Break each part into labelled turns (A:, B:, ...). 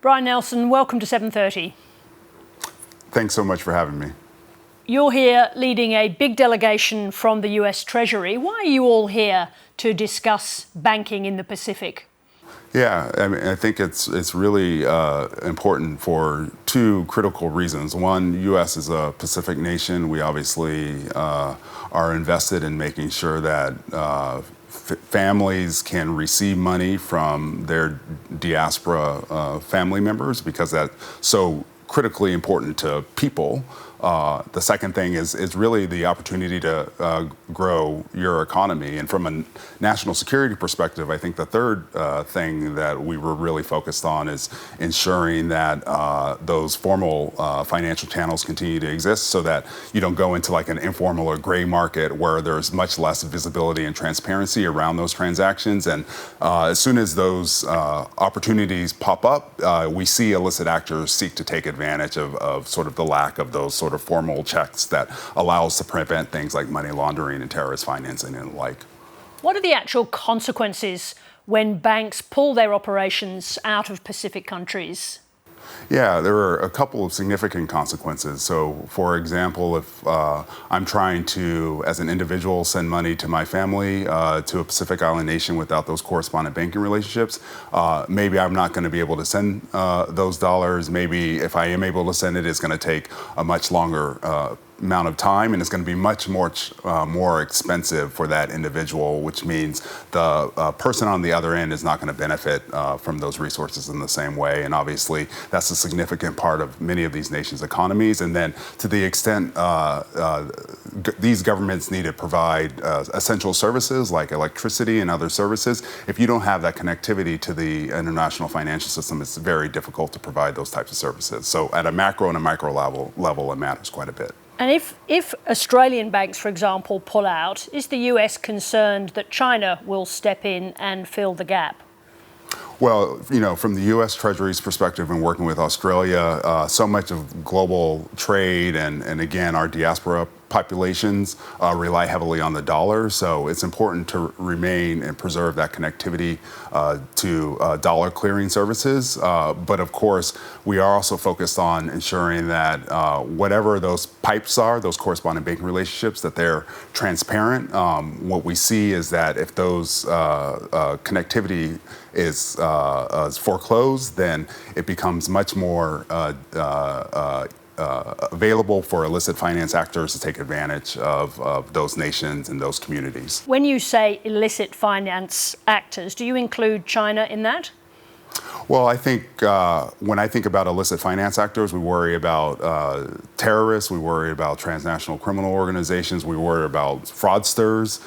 A: Brian Nelson, welcome to 7:30.
B: Thanks so much for having me.
A: You're here leading a big delegation from the US Treasury. Why are you all here to discuss banking in the Pacific?
B: Yeah, I think it's really important for two critical reasons. One, U.S. is a Pacific nation. We obviously are invested in making sure that families can receive money from their diaspora family members, because that's so critically important to people. The second thing is really the opportunity to grow your economy. And from a national security perspective, I think the third thing that we were really focused on is ensuring that those formal financial channels continue to exist, so that you don't go into like an informal or gray market where there's much less visibility and transparency around those transactions. And as soon as those opportunities pop up, we see illicit actors seek to take advantage of sort of the lack of those sort of formal checks that allow us to prevent things like money laundering and terrorist financing and the like.
A: What are the actual consequences when banks pull their operations out of Pacific countries?
B: Yeah, there are a couple of significant consequences. So, for example, if I'm trying to, as an individual, send money to my family to a Pacific Island nation without those correspondent banking relationships, maybe I'm not going to be able to send those dollars. Maybe if I am able to send it, it's going to take a much longer amount of time, and it's going to be much more expensive for that individual, which means the person on the other end is not going to benefit from those resources in the same way. And obviously, that's a significant part of many of these nations' economies. And then to the extent these governments need to provide essential services like electricity and other services, if you don't have that connectivity to the international financial system, it's very difficult to provide those types of services. So at a macro and a micro level, it matters quite a bit.
A: And if Australian banks, for example, pull out, is the US concerned that China will step in and fill the gap?
B: Well, from the U.S. Treasury's perspective and working with Australia, so much of global trade and again, our diaspora populations rely heavily on the dollar. So it's important to remain and preserve that connectivity to dollar clearing services. But of course, we are also focused on ensuring that whatever those pipes are, those correspondent banking relationships, that they're transparent. What we see is that if those connectivity is foreclosed, then it becomes much more available for illicit finance actors to take advantage of those nations and those communities.
A: When you say illicit finance actors, do you include China in that?
B: Well, I think when I think about illicit finance actors, we worry about terrorists, we worry about transnational criminal organizations, we worry about fraudsters,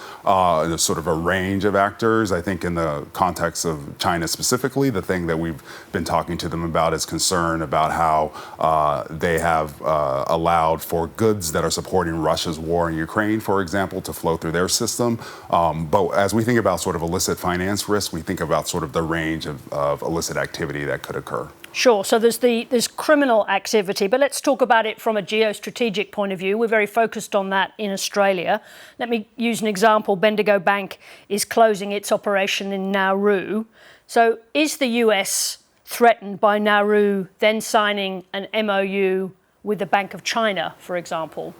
B: there's sort of a range of actors. I think in the context of China specifically, the thing that we've been talking to them about is concern about how they have allowed for goods that are supporting Russia's war in Ukraine, for example, to flow through their system. But as we think about sort of illicit finance risk, we think about sort of the range of illicit activity that could occur.
A: Sure. So there's criminal activity, but let's talk about it from a geostrategic point of view. We're very focused on that in Australia. Let me use an example. Bendigo Bank is closing its operation in Nauru. So is the US threatened by Nauru then signing an MOU with the Bank of China, for example?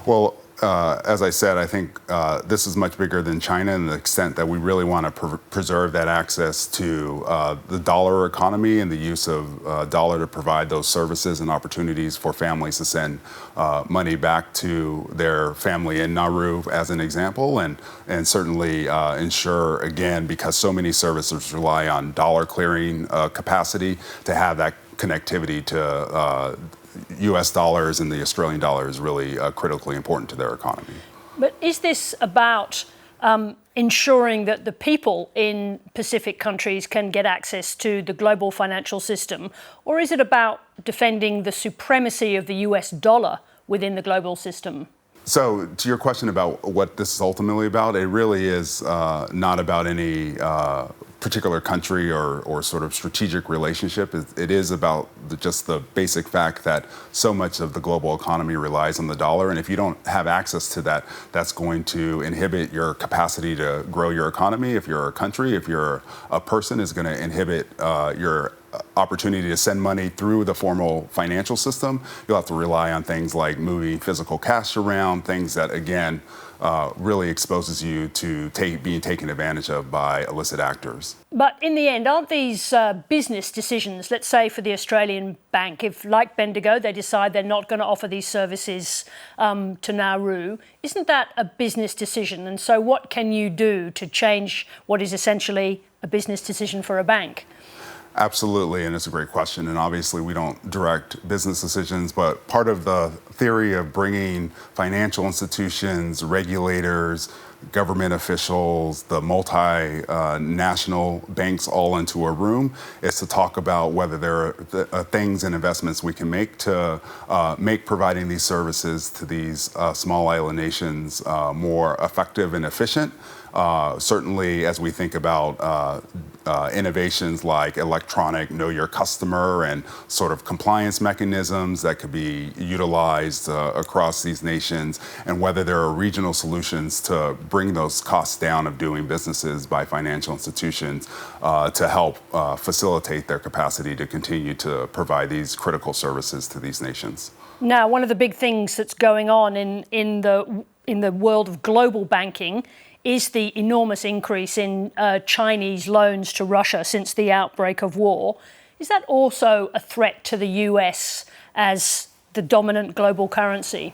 B: Well, as I said, I think this is much bigger than China in the extent that we really want to preserve that access to the dollar economy and the use of dollar to provide those services and opportunities for families to send money back to their family in Nauru, as an example, and certainly ensure, again, because so many services rely on dollar clearing capacity, to have that connectivity to U.S. dollars and the Australian dollar is really critically important to their economy.
A: But is this about ensuring that the people in Pacific countries can get access to the global financial system, or is it about defending the supremacy of the US dollar within the global system?
B: So to your question about what this is ultimately about, it really is not about any particular country or sort of strategic relationship. It is about just the basic fact that so much of the global economy relies on the dollar. And if you don't have access to that, that's going to inhibit your capacity to grow your economy. If you're a country, if you're a person, is going to inhibit your opportunity to send money through the formal financial system, you'll have to rely on things like moving physical cash around, things that, again, really exposes you to being taken advantage of by illicit actors.
A: But in the end, aren't these business decisions, let's say for the Australian bank, if like Bendigo, they decide they're not going to offer these services to Nauru, isn't that a business decision? And so what can you do to change what is essentially a business decision for a bank?
B: Absolutely, and it's a great question. And obviously, we don't direct business decisions, but part of the theory of bringing financial institutions, regulators, government officials, the multinational banks all into a room is to talk about whether there are things and investments we can make to make providing these services to these small island nations more effective and efficient. Certainly, as we think about innovations like electronic know your customer and sort of compliance mechanisms that could be utilized across these nations, and whether there are regional solutions to bring those costs down of doing businesses by financial institutions to help facilitate their capacity to continue to provide these critical services to these nations.
A: Now, one of the big things that's going on in the world of global banking is the enormous increase in Chinese loans to Russia since the outbreak of war. Is that also a threat to the US as the dominant global currency?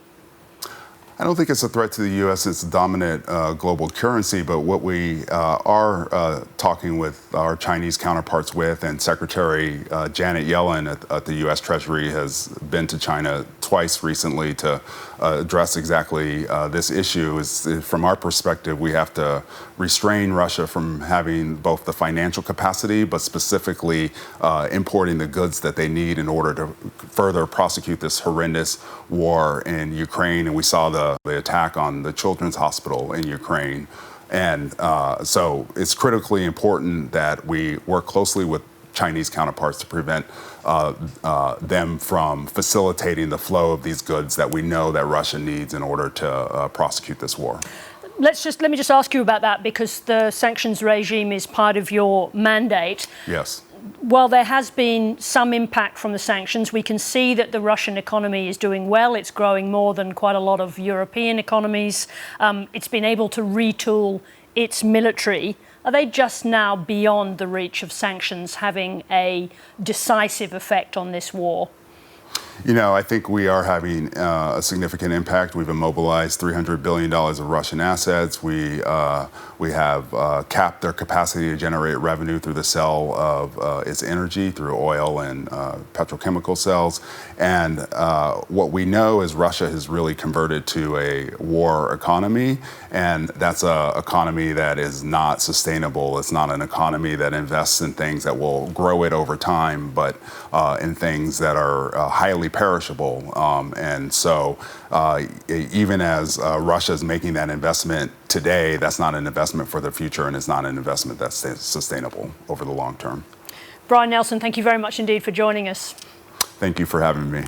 B: I don't think it's a threat to the U.S. as the dominant global currency, but what we are talking with our Chinese counterparts with, and Secretary Janet Yellen at the US Treasury has been to China twice recently to address exactly this issue, is from our perspective, we have to restrain Russia from having both the financial capacity, but specifically importing the goods that they need in order to further prosecute this horrendous war in Ukraine. And we saw the attack on the children's hospital in Ukraine. And so it's critically important that we work closely with Chinese counterparts to prevent them from facilitating the flow of these goods that we know that Russia needs in order to prosecute this war.
A: Let me just ask you about that, because the sanctions regime is part of your mandate.
B: Yes.
A: While there has been some impact from the sanctions, we can see that the Russian economy is doing well. It's growing more than quite a lot of European economies. It's been able to retool its military. Are they just now beyond the reach of sanctions having a decisive effect on this war?
B: You know, I think we are having a significant impact. We've immobilized $300 billion of Russian assets. We have capped their capacity to generate revenue through the sale of its energy, through oil and petrochemical sales. And what we know is Russia has really converted to a war economy, and that's an economy that is not sustainable. It's not an economy that invests in things that will grow it over time, but in things that are highly perishable. And so even as Russia is making that investment today, that's not an investment for the future, and it's not an investment that's sustainable over the long term.
A: Brian Nelson, thank you very much indeed for joining us.
B: Thank you for having me.